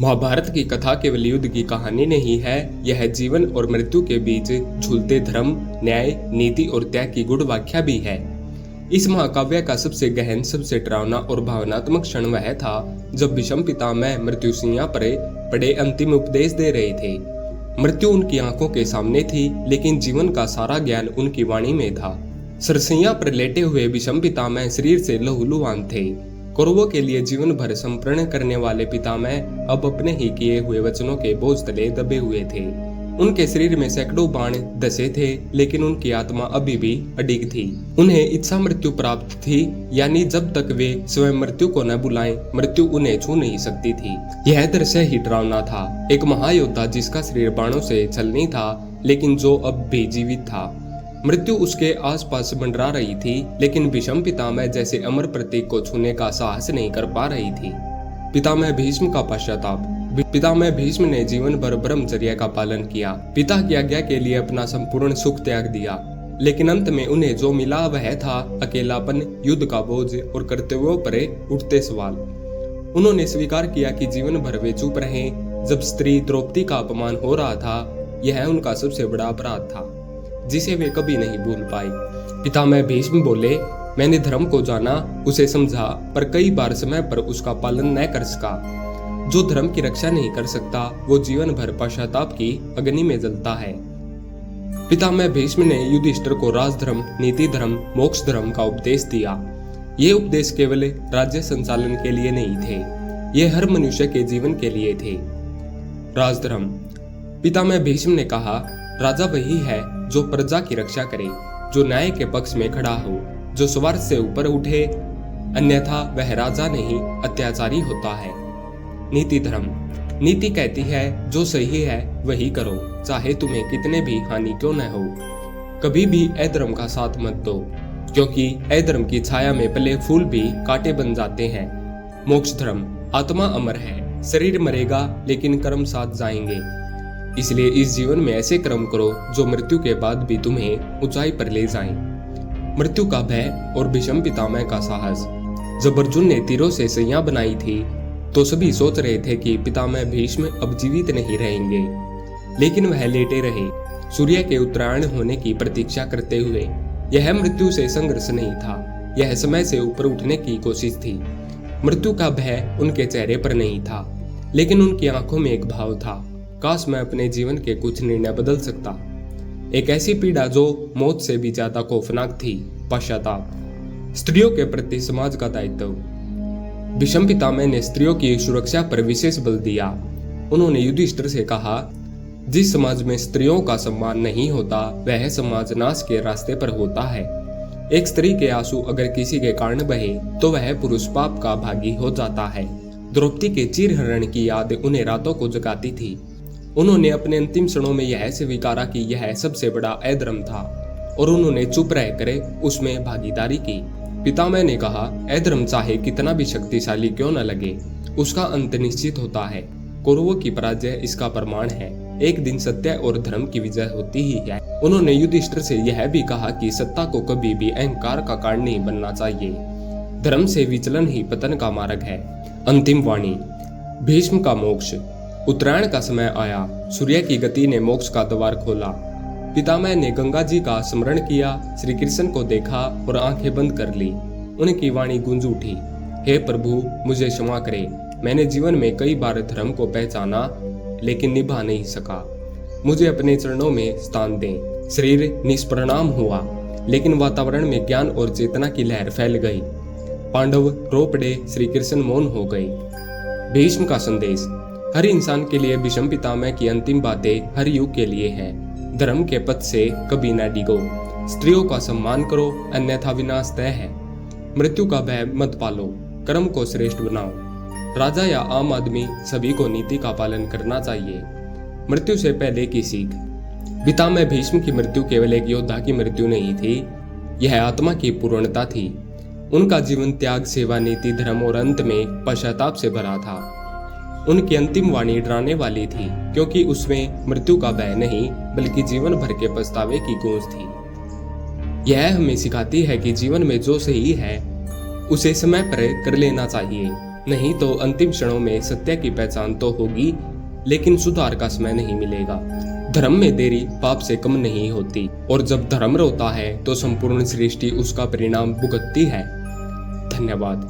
महाभारत की कथा केवल युद्ध की कहानी नहीं है, यह जीवन और मृत्यु के बीच झूलते धर्म, न्याय, नीति और त्याग की गूढ़ व्याख्या भी है। इस महाकाव्य का सबसे गहन, सबसे डरावना और भावनात्मक क्षण वह था जब भीष्म पितामह मृत्युशैया पर पड़े अंतिम उपदेश दे रहे थे। मृत्यु उनकी आंखों के सामने थी, लेकिन जीवन का सारा ज्ञान उनकी वाणी में था। सरसैया पर लेटे हुए भीष्म पितामह शरीर से लहूलुहान थे। कौरवों के लिए जीवन भर समर्पण करने वाले पितामह अब अपने ही किए हुए वचनों के बोझ तले दबे हुए थे। उनके शरीर में सैकड़ों बाण धसे थे, लेकिन उनकी आत्मा अभी भी अडिग थी। उन्हें इच्छा मृत्यु प्राप्त थी, यानी जब तक वे स्वयं मृत्यु को न बुलाएं, मृत्यु उन्हें छू नहीं सकती थी। यह दृश्य ही डरावना था। एक महायोद्धा जिसका शरीर बाणों से छलनी था, लेकिन जो अब भी जीवित था। मृत्यु उसके आसपास मंडरा रही थी, लेकिन भीष्म पितामह जैसे अमर प्रतीक को छूने का साहस नहीं कर पा रही थी। पितामह भीष्म का पश्चाताप। पितामह भीष्म ने जीवन भर ब्रह्मचर्य का पालन किया, पिता की आज्ञा के लिए अपना संपूर्ण सुख त्याग दिया, लेकिन अंत में उन्हें जो मिला वह था अकेलापन, युद्ध का बोझ और कर्तव्यों पर उठते सवाल। उन्होंने स्वीकार किया कि जीवन भर वे चुप रहे। जब स्त्री द्रौपदी का अपमान हो रहा था, यह उनका सबसे बड़ा अपराध था जिसे वे कभी नहीं भूल पाए। पितामह भीष्म बोले, मैंने धर्म को जाना, उसे समझा, पर कई बार समय पर उसका पालन न कर सका। जो धर्म की रक्षा नहीं कर सकता, वो जीवन भर पश्चाताप की अग्नि में जलता है। पितामह भीष्म ने युधिष्ठिर को राजधर्म, नीति धर्म, मोक्ष धर्म का उपदेश दिया। ये उपदेश केवल राज्य संचालन के लिए नहीं थे, ये हर मनुष्य के जीवन के लिए थे। राजधर्म। पितामह भीष्म ने कहा, राजा वही है जो प्रजा की रक्षा करे, जो न्याय के पक्ष में खड़ा हो, जो स्वार्थ से ऊपर उठे, अन्यथा वह राजा नहीं अत्याचारी होता है। नीति धर्म। नीति कहती है जो सही है वही करो, चाहे तुम्हें कितने भी हानि क्यों न हो। कभी भी अधर्म का साथ मत दो, क्योंकि अधर्म की छाया में पले फूल भी कांटे बन जाते हैं। मोक्ष धर्म। आत्मा अमर है, शरीर मरेगा लेकिन कर्म साथ जाएंगे, इसलिए इस जीवन में ऐसे कर्म करो जो मृत्यु के बाद भी तुम्हें ऊंचाई पर ले जाएं। मृत्यु का भय और भीष्म पितामह का साहस। जब अर्जुन ने तीरों से सैया बनाई थी, तो सभी सोच रहे थे कि पितामह भीष्म अब जीवित नहीं रहेंगे, लेकिन वह लेटे रहे, सूर्य के उत्तरायण होने की प्रतीक्षा करते हुए। यह मृत्यु से संघर्ष नहीं था, यह समय से ऊपर उठने की कोशिश थी। मृत्यु का भय उनके चेहरे पर नहीं था, लेकिन उनकी आंखों में एक भाव था, काश मैं अपने जीवन के कुछ निर्णय बदल सकता। एक ऐसी पीड़ा जो मौत से भी ज्यादा खौफनाक थी, पश्चाताप। स्त्रियों के प्रति समाज का दायित्व। भीष्म पितामह ने स्त्रियों की सुरक्षा पर विशेष बल दिया। उन्होंने युधिष्ठिर से कहा, जिस समाज में स्त्रियों का सम्मान नहीं होता, वह समाज नाश के रास्ते पर होता है। एक स्त्री के आंसू अगर किसी के कारण बहे, तो वह पुरुष पाप का भागी हो जाता है। द्रौपदी के चीरहरण की याद उन्हें रातों को जगाती थी। उन्होंने अपने अंतिम क्षणों में यह स्वीकारा कि यह सबसे बड़ा अधर्म था, और उन्होंने चुप रहकर उसमें भागीदारी की। पितामह ने कहा, अधर्म चाहे कितना भी शक्तिशाली क्यों न लगे, उसका अंत निश्चित होता है। कौरवों की पराजय इसका प्रमाण है। एक दिन सत्य और धर्म की विजय होती ही है। उन्होंने युधिष्ठिर से यह भी कहा कि सत्ता को कभी भी अहंकार का कारण नहीं बनना चाहिए। धर्म से विचलन ही पतन का मार्ग है। अंतिम वाणी। भीष्म का मोक्ष। उत्तरायण का समय आया, सूर्य की गति ने मोक्ष का द्वार खोला। पितामह ने गंगा जी का स्मरण किया, श्री कृष्ण को देखा और आंखें बंद कर ली। उनकी वाणी गूंज उठी, हे प्रभु, मुझे क्षमा करें। मैंने जीवन में कई बार धर्म को पहचाना, लेकिन निभा नहीं सका। मुझे अपने चरणों में स्थान दें। शरीर निष्प्रणाम हुआ, लेकिन वातावरण में ज्ञान और चेतना की लहर फैल गई। पांडव रो पड़े, श्री कृष्ण मौन हो गए। भीष्म का संदेश। हर इंसान के लिए भीष्म पितामह की अंतिम बातें हर युग के लिए हैं। धर्म के पथ से कभी न डिगो, स्त्रियों का सम्मान करो, अन्यथा विनाश तय है। मृत्यु का भय मत पालो, कर्म को श्रेष्ठ बनाओ। राजा या आम आदमी, सभी को नीति का पालन करना चाहिए। मृत्यु से पहले की सीख। पितामह भीष्म की मृत्यु केवल एक योद्धा की मृत्यु नहीं थी, यह आत्मा की पूर्णता थी। उनका जीवन त्याग, सेवा, नीति, धर्म और अंत में पश्चाताप से भरा था। उनकी अंतिम वाणी डराने वाली थी, क्योंकि उसमें मृत्यु का भय नहीं, बल्कि जीवन भर के पछतावे की गूंज थी। यह हमें सिखाती है कि जीवन में जो सही है उसे समय पर कर लेना चाहिए। नहीं तो अंतिम क्षणों में सत्य की पहचान तो होगी, लेकिन सुधार का समय नहीं मिलेगा। धर्म में देरी पाप से कम नहीं होती, और जब धर्म रोता है तो संपूर्ण सृष्टि उसका परिणाम भुगतती है। धन्यवाद।